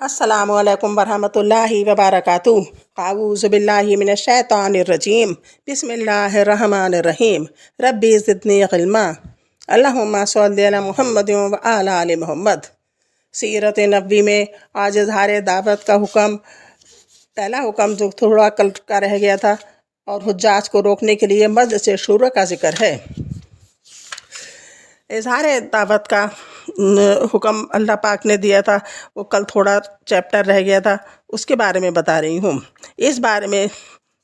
السلام علیکم ورحمۃ اللہ وبرکاتہ۔ اعوذ باللہ من الشیطان الرجیم، بسم اللہ الرحمن الرحیم۔ ربی زدنی علما، اللہم صلی علی محمد و آل آل محمد۔ سیرت نبوی میں آج اظہار دعوت کا حکم، پہلا حکم جو تھوڑا کل کا رہ گیا تھا، اور حجاج کو روکنے کے لیے مجلس شورا کا ذکر ہے۔ اظہار دعوت کا حکم اللہ پاک نے دیا تھا، وہ کل تھوڑا چیپٹر رہ گیا تھا، اس کے بارے میں بتا رہی ہوں۔ اس بارے میں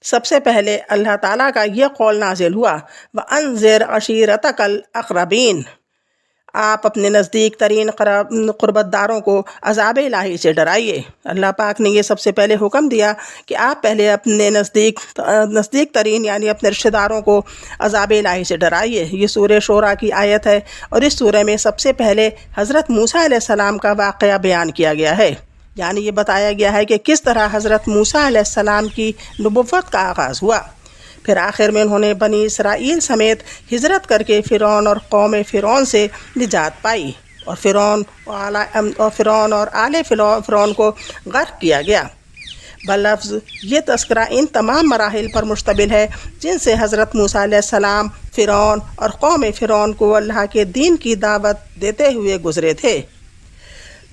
سب سے پہلے اللہ تعالیٰ کا یہ قول نازل ہوا، وَأَنذِرْ عَشِيرَتَكَ الْأَقْرَبِينَ، آپ اپنے نزدیک ترین قربت داروں کو عذاب الہی سے ڈرائیے۔ اللہ پاک نے یہ سب سے پہلے حکم دیا کہ آپ پہلے اپنے نزدیک ترین یعنی اپنے رشتہ داروں کو عذاب الہی سے ڈرائیے۔ یہ سورہ شورا کی آیت ہے، اور اس سورہ میں سب سے پہلے حضرت موسیٰ علیہ السلام کا واقعہ بیان کیا گیا ہے، یعنی یہ بتایا گیا ہے کہ کس طرح حضرت موسیٰ علیہ السلام کی نبوت کا آغاز ہوا۔ پھر آخر میں انہوں نے بنی اسرائیل سمیت ہجرت کر کے فرعون اور قوم فرعون سے نجات پائی، اور فرعون اور آل فرعون کو غرق کیا گیا۔ بلفظ یہ تذکرہ ان تمام مراحل پر مشتمل ہے جن سے حضرت موسیٰ علیہ السلام فرعون اور قوم فرعون کو اللہ کے دین کی دعوت دیتے ہوئے گزرے تھے۔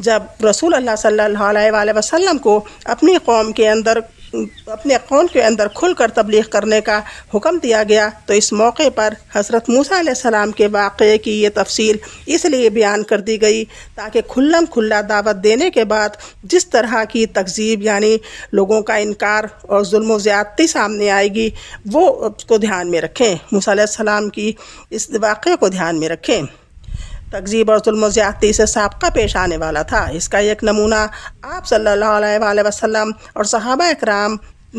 جب رسول اللہ صلی اللہ علیہ وآلہ وسلم کو اپنی قوم کے اندر کھل کر تبلیغ کرنے کا حکم دیا گیا، تو اس موقع پر حضرت موسیٰ علیہ السلام کے واقعے کی یہ تفصیل اس لیے بیان کر دی گئی تاکہ کھلم کھلا دعوت دینے کے بعد جس طرح کی تکذیب یعنی لوگوں کا انکار اور ظلم و زیادتی سامنے آئے گی، وہ اس کو دھیان میں رکھیں، موسیٰ علیہ السلام کی اس واقعے کو دھیان میں رکھیں۔ تکذیب اور ظلم و زیادتی سے سابقہ پیش آنے والا تھا۔ اس کا ایک نمونہ آپ صلی اللہ علیہ وآلہ وسلم اور صحابہ اکرام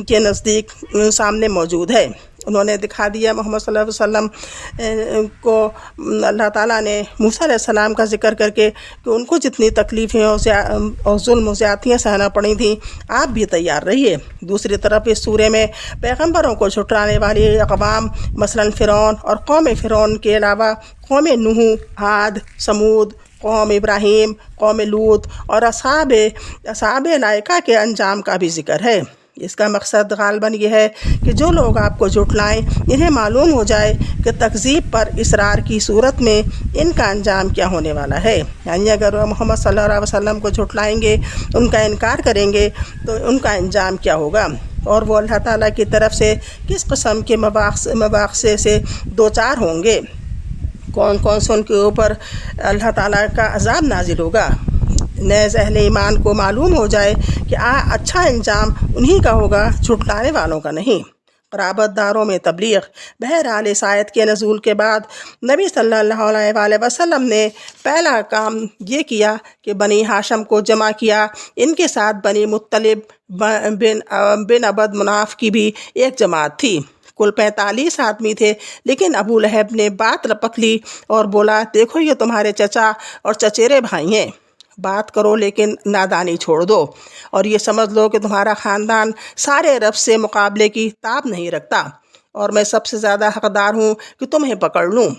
کے نزدیک سامنے موجود ہے۔ انہوں نے دکھا دیا، محمد صلی اللہ علیہ وسلم کو اللہ تعالیٰ نے موسیٰ علیہ السلام کا ذکر کر کے کہ ان کو جتنی تکلیفیں اور ظلم و زیادتیاں سہنا پڑی تھیں، آپ بھی تیار رہیے۔ دوسری طرف اس سورے میں پیغمبروں کو جھٹلانے والی اقوام مثلاً فرعون اور قوم فرعون کے علاوہ قوم نوح، عاد، سمود، قوم ابراہیم، قوم لوط اور اصحاب لائکہ کے انجام کا بھی ذکر ہے۔ اس کا مقصد غالباً یہ ہے کہ جو لوگ آپ کو جھٹلائیں، انہیں معلوم ہو جائے کہ تکذیب پر اصرار کی صورت میں ان کا انجام کیا ہونے والا ہے۔ یعنی اگر محمد صلی اللہ علیہ وسلم کو جھٹلائیں گے، ان کا انکار کریں گے، تو ان کا انجام کیا ہوگا، اور وہ اللہ تعالیٰ کی طرف سے کس قسم کے مواقع سے دوچار ہوں گے، کون کون سے ان کے اوپر اللہ تعالیٰ کا عذاب نازل ہوگا۔ نیز اہل ایمان کو معلوم ہو جائے کہ اچھا انجام انہی کا ہوگا، جھٹلانے والوں کا نہیں۔ قرابت داروں میں تبلیغ۔ بہرحال اس آیت کے نزول کے بعد نبی صلی اللہ علیہ وآلہ وسلم نے پہلا کام یہ کیا کہ بنی ہاشم کو جمع کیا، ان کے ساتھ بنی مطلب بن عبد مناف کی بھی ایک جماعت تھی۔ کل 45 آدمی تھے، لیکن ابو لہب نے بات رپک لی اور بولا، دیکھو یہ تمہارے چچا اور چچیرے بھائی ہیں، بات کرو لیکن نادانی چھوڑ دو، اور یہ سمجھ لو کہ تمہارا خاندان سارے عرب سے مقابلے کی تاب نہیں رکھتا، اور میں سب سے زیادہ حقدار ہوں کہ تمہیں پکڑ لوں،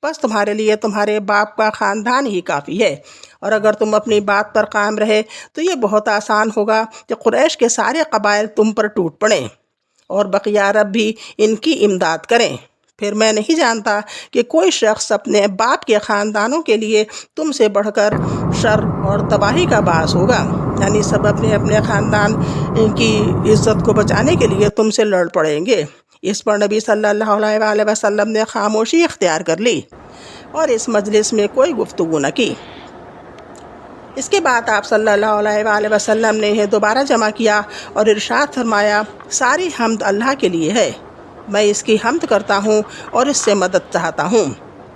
بس تمہارے لیے تمہارے باپ کا خاندان ہی کافی ہے، اور اگر تم اپنی بات پر قائم رہے تو یہ بہت آسان ہوگا کہ قریش کے سارے قبائل تم پر ٹوٹ پڑیں، اور بقیہ عرب بھی ان کی امداد کریں۔ پھر میں نہیں جانتا کہ کوئی شخص اپنے باپ کے خاندانوں کے لیے تم سے بڑھ کر شر اور تباہی کا باعث ہوگا، یعنی سب اپنے خاندان کی عزت کو بچانے کے لیے تم سے لڑ پڑیں گے۔ اس پر نبی صلی اللہ علیہ وآلہ وسلم نے خاموشی اختیار کر لی اور اس مجلس میں کوئی گفتگو نہ کی۔ اس کے بعد آپ صلی اللہ علیہ وآلہ وسلم نے انہیں دوبارہ جمع کیا اور ارشاد فرمایا، ساری حمد اللہ کے لیے ہے، میں اس کی حمد کرتا ہوں اور اس سے مدد چاہتا ہوں،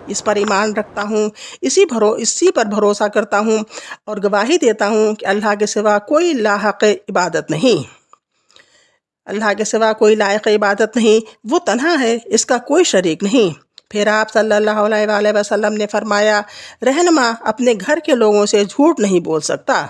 اس پر ایمان رکھتا ہوں، اسی پر بھروسہ کرتا ہوں، اور گواہی دیتا ہوں کہ اللہ کے سوا کوئی لاحق عبادت نہیں، اللہ کے سوا کوئی لائق عبادت نہیں، وہ تنہا ہے، اس کا کوئی شریک نہیں۔ پھر آپ صلی اللہ علیہ وآلہ وسلم نے فرمایا، رہنما اپنے گھر کے لوگوں سے جھوٹ نہیں بول سکتا،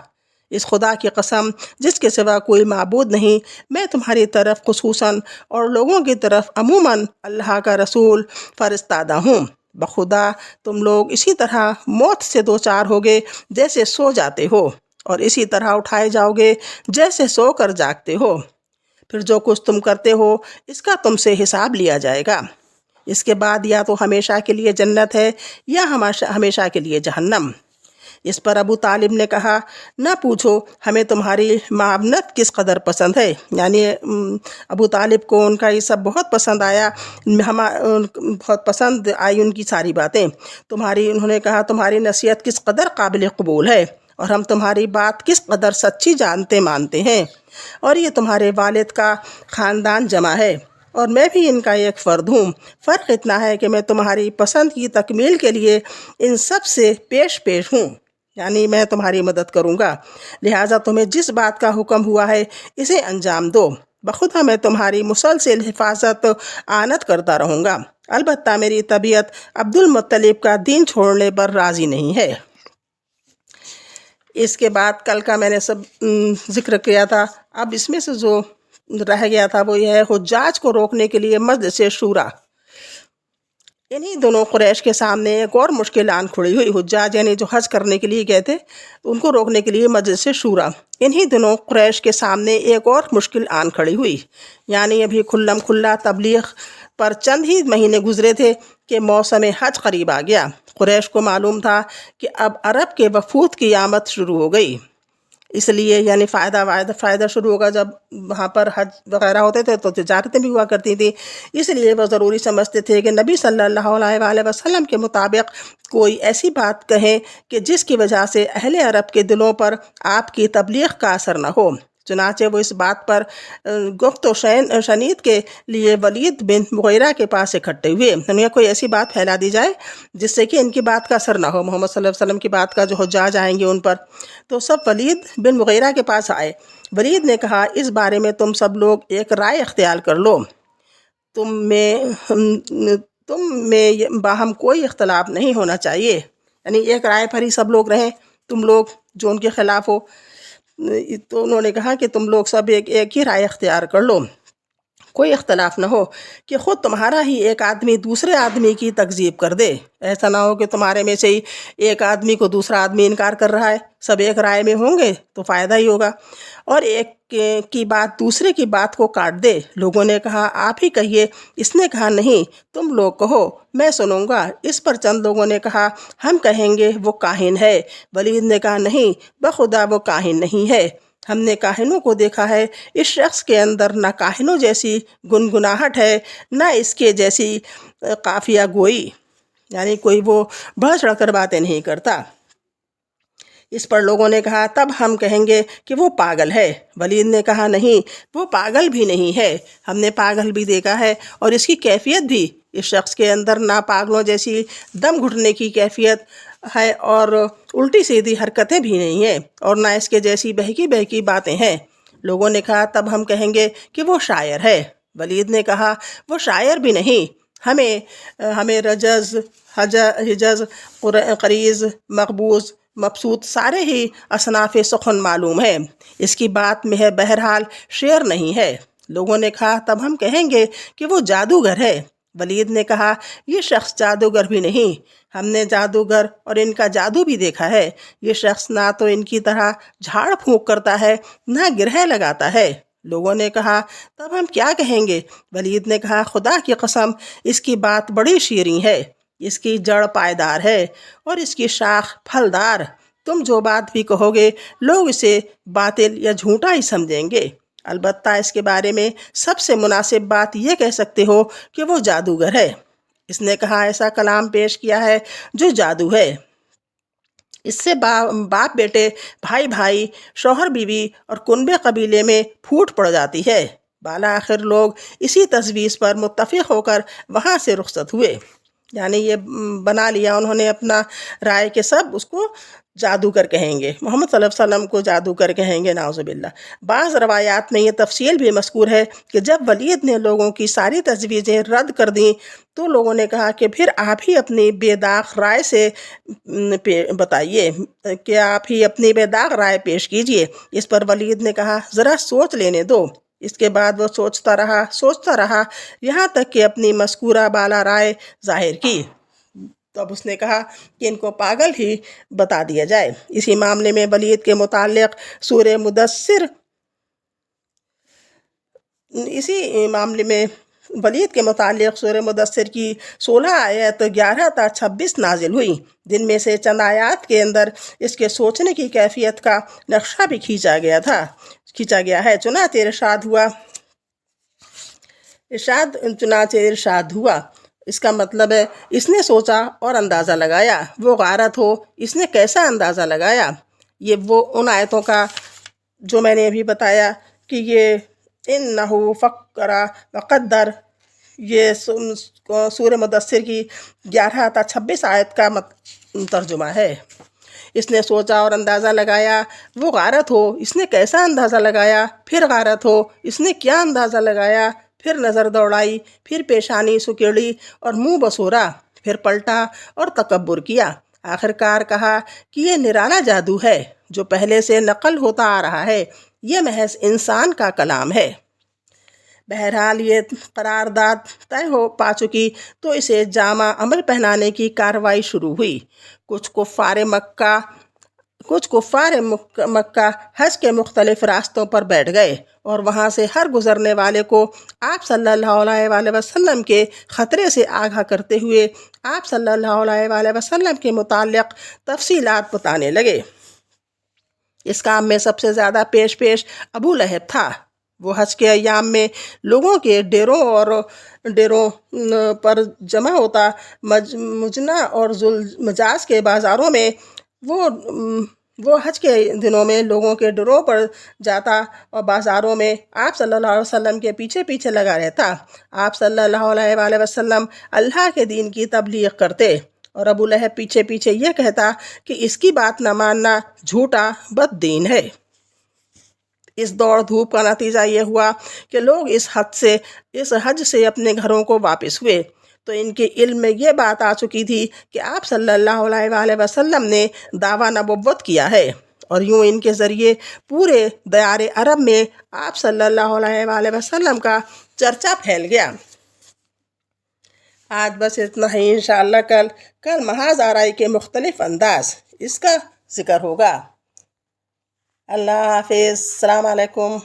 اس خدا کی قسم جس کے سوا کوئی معبود نہیں، میں تمہاری طرف خصوصاً اور لوگوں کی طرف عموماً اللہ کا رسول فرستادہ ہوں، بخدا تم لوگ اسی طرح موت سے دوچار ہوگے جیسے سو جاتے ہو، اور اسی طرح اٹھائے جاؤ گے جیسے سو کر جاگتے ہو، پھر جو کچھ تم کرتے ہو اس کا تم سے حساب لیا جائے گا۔ اس کے بعد یا تو ہمیشہ کے لیے جنت ہے یا ہمیشہ کے لیے جہنم۔ اس پر ابو طالب نے کہا، نہ پوچھو، ہمیں تمہاری معاونت کس قدر پسند ہے۔ یعنی ابو طالب کو ان کا یہ سب بہت پسند آیا، بہت پسند آئی ان کی ساری باتیں۔ انہوں نے کہا تمہاری نصیحت کس قدر قابل قبول ہے، اور ہم تمہاری بات کس قدر سچی جانتے مانتے ہیں، اور یہ تمہارے والد کا خاندان جمع ہے، اور میں بھی ان کا ایک فرد ہوں۔ فرق اتنا ہے کہ میں تمہاری پسند کی تکمیل کے لیے ان سب سے پیش ہوں، یعنی میں تمہاری مدد کروں گا، لہٰذا تمہیں جس بات کا حکم ہوا ہے اسے انجام دو، بخدا میں تمہاری مسلسل حفاظت آنت کرتا رہوں گا، البتہ میری طبیعت عبد المطلب کا دین چھوڑنے پر راضی نہیں ہے۔ اس کے بعد کل کا میں نے سب ذکر کیا تھا، اب اس میں سے جو رہ گیا تھا وہ یہ ہے حجاج کو روکنے کے لیے مجلس شورا۔ انہی دونوں قریش کے سامنے ایک اور مشکل آن کھڑی ہوئی۔ حجاج یعنی جو حج کرنے کے لیے گئے تھے، ان کو روکنے کے لیے مجلس شورا۔ انہی دونوں قریش کے سامنے ایک اور مشکل آن کھڑی ہوئی، یعنی ابھی کھلم کھلا تبلیغ پر چند ہی مہینے گزرے تھے کہ موسم حج قریب آ گیا۔ قریش کو معلوم تھا کہ اب عرب کے وفود کی آمد شروع ہو گئی، اس لیے یعنی فائدہ شروع ہوگا۔ جب وہاں پر حج وغیرہ ہوتے تھے تو تجارتیں بھی ہوا کرتی تھیں، اس لیے وہ ضروری سمجھتے تھے کہ نبی صلی اللہ علیہ وآلہ وسلم کے مطابق کوئی ایسی بات کہیں کہ جس کی وجہ سے اہل عرب کے دلوں پر آپ کی تبلیغ کا اثر نہ ہو۔ چنانچہ وہ اس بات پر گفت و شنید کے لیے ولید بن مغیرہ کے پاس اکٹھے ہوئے، انہیں کوئی ایسی بات پھیلا دی جائے جس سے کہ ان کی بات کا اثر نہ ہو، محمد صلی اللہ علیہ وسلم کی بات کا، جو حجاج آئیں گے ان پر۔ تو سب ولید بن مغیرہ کے پاس آئے۔ ولید نے کہا، اس بارے میں تم سب لوگ ایک رائے اختیار کر لو، تم میں باہم کوئی اختلاف نہیں ہونا چاہیے، یعنی ایک رائے پر ہی سب لوگ رہیں، تم لوگ جو ان کے خلاف ہو۔ تو انہوں نے کہا کہ تم لوگ سب ایک ہی رائے اختیار کر لو، کوئی اختلاف نہ ہو کہ خود تمہارا ہی ایک آدمی دوسرے آدمی کی تکذیب کر دے، ایسا نہ ہو کہ تمہارے میں سے ہی ایک آدمی کو دوسرا آدمی انکار کر رہا ہے، سب ایک رائے میں ہوں گے تو فائدہ ہی ہوگا، اور ایک کی بات دوسرے کی بات کو کاٹ دے۔ لوگوں نے کہا، آپ ہی کہیے۔ اس نے کہا، نہیں، تم لوگ کہو، میں سنوں گا۔ اس پر چند لوگوں نے کہا، ہم کہیں گے وہ کاہن ہے۔ ولید نے کہا، نہیں، بخدا وہ کاہن نہیں ہے، ہم نے کاہنوں کو دیکھا ہے، اس شخص کے اندر نہ کاہنوں جیسی گنگناہٹ ہے، نہ اس کے جیسی قافیہ گوئی، یعنی کوئی وہ بڑھ چڑھ کر باتیں نہیں کرتا۔ اس پر لوگوں نے کہا، تب ہم کہیں گے کہ وہ پاگل ہے۔ ولید نے کہا، نہیں، وہ پاگل بھی نہیں ہے، ہم نے پاگل بھی دیکھا ہے، اور اس کی کیفیت بھی، اس شخص کے اندر نہ پاگلوں جیسی دم گھٹنے کی کیفیت ہے اور الٹی سیدھی حرکتیں بھی نہیں ہیں، اور نہ اس کے جیسی بہکی باتیں ہیں۔ لوگوں نے کہا، تب ہم کہیں گے کہ وہ شاعر ہے۔ ولید نے کہا، وہ شاعر بھی نہیں، ہمیں رجز، حجز، قریز، مقبوض، مبسوط سارے ہی اصناف سخن معلوم ہے، اس کی بات میں ہے، بہرحال شعر نہیں ہے۔ لوگوں نے کہا، تب ہم کہیں گے کہ وہ جادوگر ہے۔ ولید نے کہا، یہ شخص جادوگر بھی نہیں، ہم نے جادوگر اور ان کا جادو بھی دیکھا ہے، یہ شخص نہ تو ان کی طرح جھاڑ پھونک کرتا ہے، نہ گرہ لگاتا ہے۔ لوگوں نے کہا، تب ہم کیا کہیں گے؟ ولید نے کہا، خدا کی قسم، اس کی بات بڑی شیریں ہے، اس کی جڑ پائیدار ہے اور اس کی شاخ پھلدار، تم جو بات بھی کہو گے لوگ اسے باطل یا جھوٹا ہی سمجھیں گے، البتہ اس کے بارے میں سب سے مناسب بات یہ کہہ سکتے ہو کہ وہ جادوگر ہے۔ اس نے کہا، ایسا کلام پیش کیا ہے جو جادو ہے، اس سے باپ بیٹے، بھائی بھائی، شوہر بیوی اور کنبے قبیلے میں پھوٹ پڑ جاتی ہے۔ بالآخر لوگ اسی تجویز پر متفق ہو کر وہاں سے رخصت ہوئے، یعنی یہ بنا لیا انہوں نے اپنا رائے کہ سب اس کو جادوگر کہیں گے، محمد صلی اللہ علیہ وسلم کو جادوگر کہیں گے، نعوذ باللہ۔ بعض روایات میں یہ تفصیل بھی مذکور ہے کہ جب ولید نے لوگوں کی ساری تجویزیں رد کر دیں تو لوگوں نے کہا کہ پھر آپ ہی اپنی بے داغ رائے سے بتائیے، کہ آپ ہی اپنی بے داغ رائے پیش کیجئے۔ اس پر ولید نے کہا، ذرا سوچ لینے دو۔ اس کے بعد وہ سوچتا رہا یہاں تک کہ اپنی مذکورہ بالا رائے ظاہر کی۔ تو اب اس نے کہا کہ ان کو پاگل ہی بتا دیا جائے۔ اسی معاملے میں ولید کے متعلق سورہ مدثر سورہ مدثر کی 16 آیت 11 تا 26 نازل ہوئی، جن میں سے چند آیات کے اندر اس کے سوچنے کی کیفیت کا نقشہ بھی کھینچا گیا ہے۔ چنانچہ ارشاد ہوا، اس کا مطلب ہے اس نے سوچا اور اندازہ لگایا۔ وہ غارت ہو، اس نے کیسا اندازہ لگایا۔ یہ وہ ان آیتوں کا جو میں نے ابھی بتایا کہ یہ انہو فکر وقدر، یہ سورہ مدثر کی 11 تا 26 آیت کا ترجمہ ہے۔ اس نے سوچا اور اندازہ لگایا، وہ غارت ہو، اس نے کیسا اندازہ لگایا۔ پھر غارت ہو، اس نے کیا اندازہ لگایا۔ پھر نظر دوڑائی، پھر پیشانی سکیڑی اور منہ بسورا، پھر پلٹا اور تکبر کیا۔ آخرکار کہا کہ یہ نرالا جادو ہے جو پہلے سے نقل ہوتا آ رہا ہے، یہ محض انسان کا کلام ہے۔ بہرحال یہ قرارداد طے ہو پا چکی تو اسے جامع عمل پہنانے کی کارروائی شروع ہوئی۔ کچھ کفار مکہ حج کے مختلف راستوں پر بیٹھ گئے اور وہاں سے ہر گزرنے والے کو آپ صلی اللہ علیہ وآلہ وسلم کے خطرے سے آگاہ کرتے ہوئے آپ صلی اللہ علیہ وآلہ وسلم کے متعلق تفصیلات بتانے لگے۔ اس کام میں سب سے زیادہ پیش ابو لہب تھا۔ وہ حج کے ایام میں لوگوں کے ڈیروں پر جمع ہوتا، مجنہ اور ذوالمجاز کے بازاروں میں وہ حج کے دنوں میں لوگوں کے ڈیروں پر جاتا اور بازاروں میں آپ صلی اللہ علیہ وسلم کے پیچھے پیچھے لگا رہتا۔ آپ صلی اللہ علیہ وآلہ وسلم اللہ کے دین کی تبلیغ کرتے اور ابو لہب پیچھے پیچھے یہ کہتا کہ اس کی بات نہ ماننا جھوٹا بد دین ہے۔ اس دوڑ دھوپ کا نتیجہ یہ ہوا کہ لوگ اس حج سے اپنے گھروں کو واپس ہوئے تو ان کے علم میں یہ بات آ چکی تھی کہ آپ صلی اللہ علیہ وآلہ وسلم نے دعویٰ نبوت کیا ہے، اور یوں ان کے ذریعے پورے دیار عرب میں آپ صلی اللہ علیہ وآلہ وسلم کا چرچا پھیل گیا۔ آج بس اتنا ہی، انشاءاللہ کل محاذ آرائی کے مختلف انداز اس کا ذکر ہوگا۔ اللہ حافظ، السلام علیکم۔